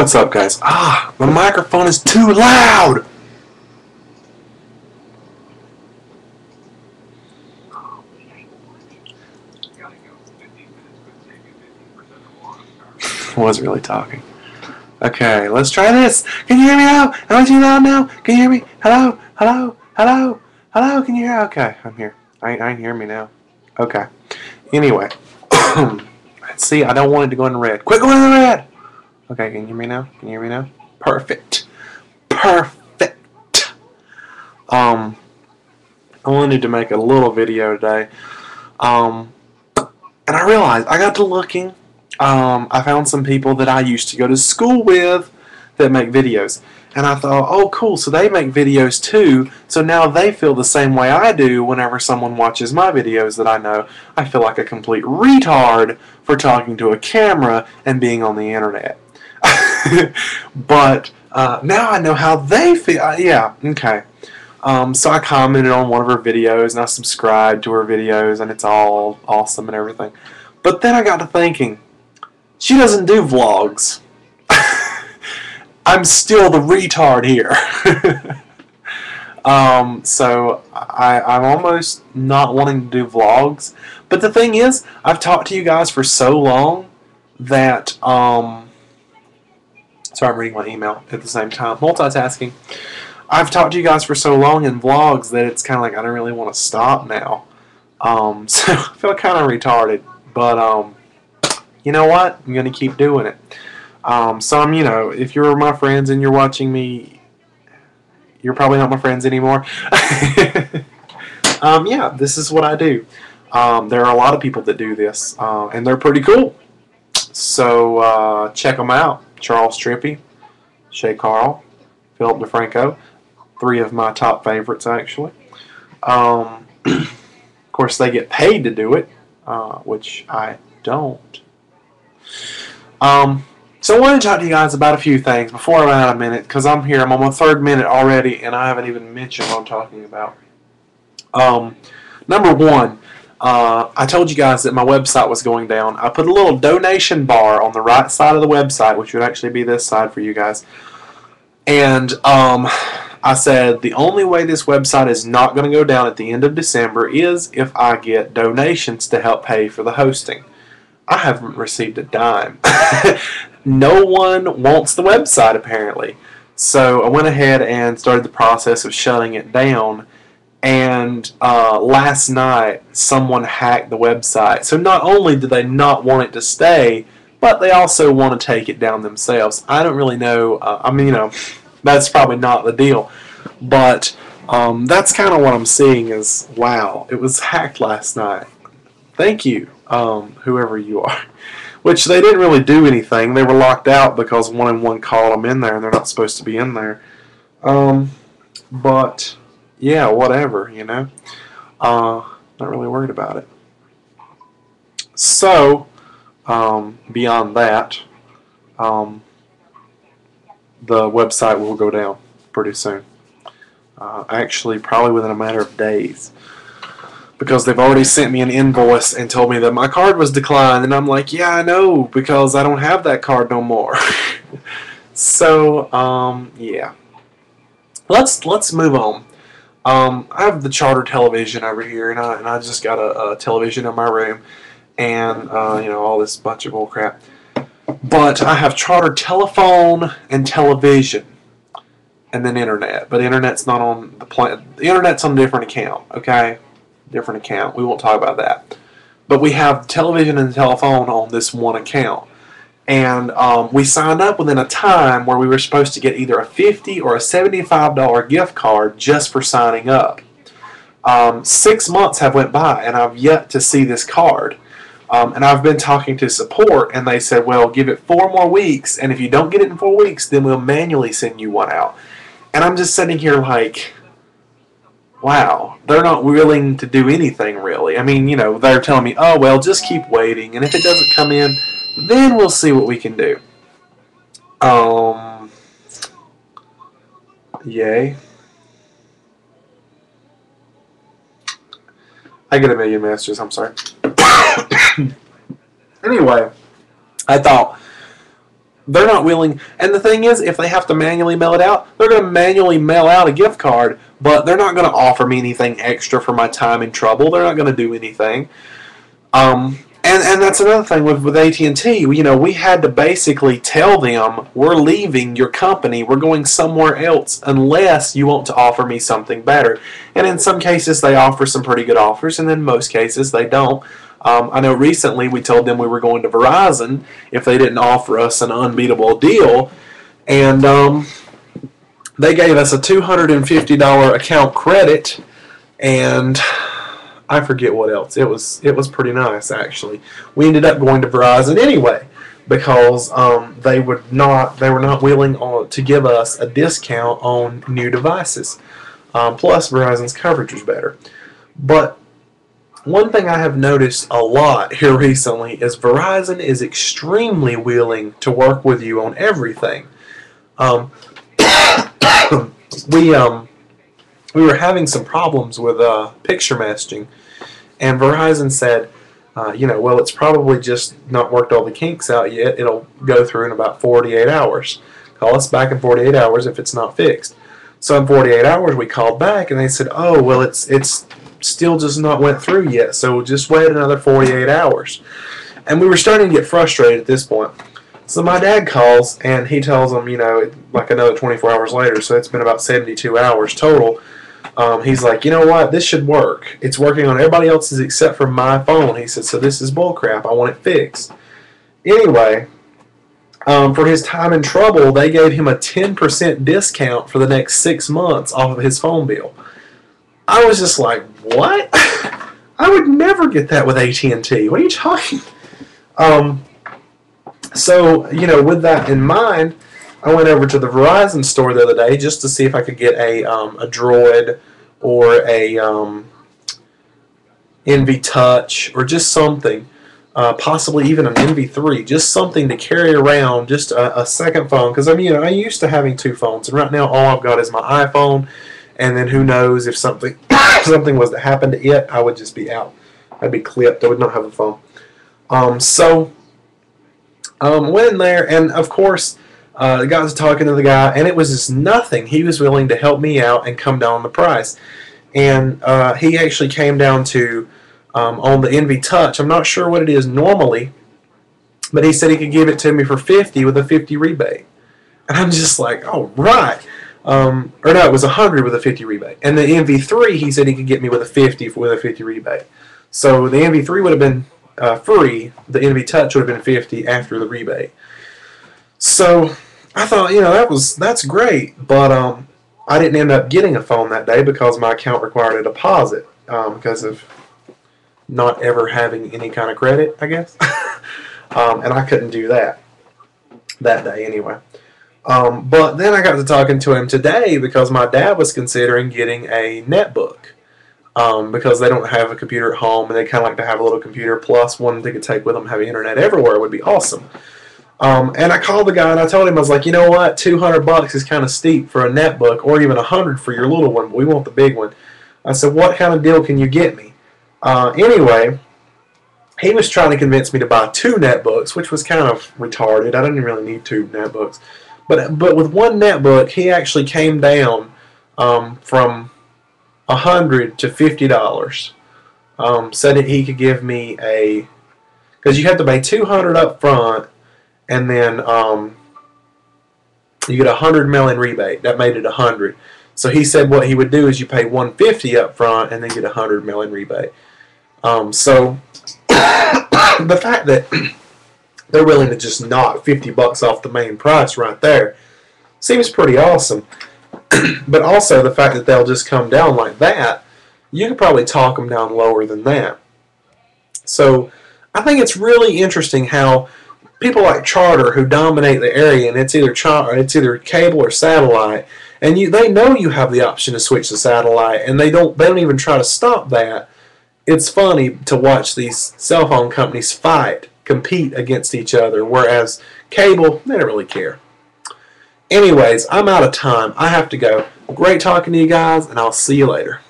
What's up, guys? The microphone is too loud! Wasn't really talking. Okay, let's try this. Can you hear me now? Am I too loud now? Can you hear me? Hello? Hello? Hello? Hello? Can you hear? Okay, I'm here. I can hear me now. Okay. Anyway. See, I don't want it to go in red. Quit going in the red! Okay, can you hear me now? Can you hear me now? Perfect. Perfect. I wanted to make a little video today. And I realized, I got to looking. I found some people that I used to go to school with that make videos. And I thought, oh cool, so they make videos too, so now they feel the same way I do whenever someone watches my videos that I know. I feel like a complete retard for talking to a camera and being on the internet. But now I know how they feel. Yeah, okay. So I commented on one of her videos and I subscribed to her videos and it's all awesome and everything. But then I got to thinking, she doesn't do vlogs. I'm still the retard here. So I'm almost not wanting to do vlogs. But the thing is, I've talked to you guys for so long that, sorry, I'm reading my email at the same time. Multitasking. I've talked to you guys for so long in vlogs that it's kind of like I don't really want to stop now. So I feel kind of retarded. But, you know what? I'm going to keep doing it. So you know, if you're my friends and you're watching me, you're probably not my friends anymore. Yeah, this is what I do. There are a lot of people that do this, and they're pretty cool. So check them out. Charles Trippy, Shay Carl, Philip DeFranco, 3 of my top favorites actually. Of course, they get paid to do it, which I don't. So I wanted to talk to you guys about a few things before I run out of minute, because I'm here. I'm on my 3rd minute already, and I haven't even mentioned what I'm talking about. Number 1, I told you guys that my website was going down. I put a little donation bar on the right side of the website, which would actually be this side for you guys. And I said the only way this website is not going to go down at the end of December is if I get donations to help pay for the hosting. I haven't received a dime. No one wants the website apparently. So I went ahead and started the process of shutting it down. And last night someone hacked the website. So not only do they not want it to stay, but they also want to take it down themselves. I don't really know. I mean, you know, that's probably not the deal. But that's kind of what I'm seeing is, wow, it was hacked last night. Thank you, whoever you are. Which they didn't really do anything. They were locked out because 1&1 called them in there and they're not supposed to be in there. But, yeah, whatever, you know. Not really worried about it. So, beyond that, the website will go down pretty soon. Actually, probably within a matter of days. Because they've already sent me an invoice and told me that my card was declined, and I'm like, yeah, I know, because I don't have that card no more. So, yeah. Let's move on. I have the Charter television over here, and I just got a television in my room, and you know, all this bunch of bull crap. But I have Charter telephone and television, and then internet. But internet's not on the plan. The internet's on a different account. Okay. Different account. We won't talk about that. But we have television and telephone on this one account. And we signed up within a time where we were supposed to get either a $50 or a $75 gift card just for signing up. 6 months have went by and I've yet to see this card. And I've been talking to support and they said, well, give it 4 more weeks, and if you don't get it in 4 weeks, then we'll manually send you one out. And I'm just sitting here like, wow, they're not willing to do anything really. I mean, you know, they're telling me, oh, well, just keep waiting, and if it doesn't come in, then we'll see what we can do. Yay. I get a million messages, I'm sorry. Anyway, I thought, They're not willing, and the thing is, if they have to manually mail it out, they're going to manually mail out a gift card, but they're not going to offer me anything extra for my time and trouble. They're not going to do anything. And that's another thing with AT&T. You know, we had to basically tell them, we're leaving your company, we're going somewhere else unless you want to offer me something better. And in some cases they offer some pretty good offers, and in most cases they don't. I know recently we told them we were going to Verizon if they didn't offer us an unbeatable deal, and they gave us a $250 account credit, and I forget what else. It was pretty nice, actually. We ended up going to Verizon anyway because they were not willing to give us a discount on new devices. Plus, Verizon's coverage was better. But one thing I have noticed a lot here recently is Verizon is extremely willing to work with you on everything. We were having some problems with picture messaging, and Verizon said, well, it's probably just not worked all the kinks out yet. It'll go through in about 48 hours. Call us back in 48 hours if it's not fixed. So in 48 hours, we called back, and they said, oh, well, it's still just not went through yet, so just wait another 48 hours. And we were starting to get frustrated at this point. So my dad calls, and he tells them, like another 24 hours later, so it's been about 72 hours total. He's like, you know what, this should work. It's working on everybody else's except for my phone. He said, so this is bullcrap. I want it fixed. Anyway, for his time and trouble, they gave him a 10% discount for the next 6 months off of his phone bill. I was just like, what? I would never get that with AT&T. What are you talking? So, with that in mind, I went over to the Verizon store the other day just to see if I could get a Droid or a NV Touch or just something, possibly even an NV3, just something to carry around, just a second phone. Because, I used to having 2 phones, and right now all I've got is my iPhone. And then who knows if something was to happen to it, I would just be out. I'd be clipped. I would not have a phone. Went in there, and of course, the guy was talking to the guy, and it was just nothing. He was willing to help me out and come down on the price. And he actually came down to, on the NV Touch, I'm not sure what it is normally, but he said he could give it to me for $50 with a $50 rebate. And I'm just like, oh, right. Or no, it was $100 with a $50 rebate. And the NV3, he said he could get me with a $50 with a $50 rebate. So the NV3 would have been free. The NV Touch would have been $50 after the rebate. So I thought, that's great. But I didn't end up getting a phone that day because my account required a deposit because of not ever having any kind of credit, I guess. And I couldn't do that day anyway. But then I got to talking to him today because my dad was considering getting a netbook because they don't have a computer at home, and they kind of like to have a little computer plus one they could take with them, have internet everywhere would be awesome. And I called the guy and I told him, I was like, you know what, $200 is kind of steep for a netbook, or even $100 for your little one, but we want the big one. I said, what kind of deal can you get me? Anyway, he was trying to convince me to buy 2 netbooks, which was kind of retarded. I didn't really need 2 netbooks. But with one netbook, he actually came down from $100 to $50. Said that he could give me because you have to pay $200 up front, and then you get a $100 mail-in rebate. That made it $100. So he said what he would do is you pay $150 up front and then get a $100 mail-in rebate. So the fact that they're willing to just knock $50 off the main price right there seems pretty awesome. But also the fact that they'll just come down like that, you could probably talk them down lower than that. So I think it's really interesting how people like Charter, who dominate the area, and it's either cable or satellite, and they know you have the option to switch to satellite, and they don't even try to stop that. It's funny to watch these cell phone companies compete against each other, whereas cable, they don't really care. Anyways, I'm out of time. I have to go. Great talking to you guys, and I'll see you later.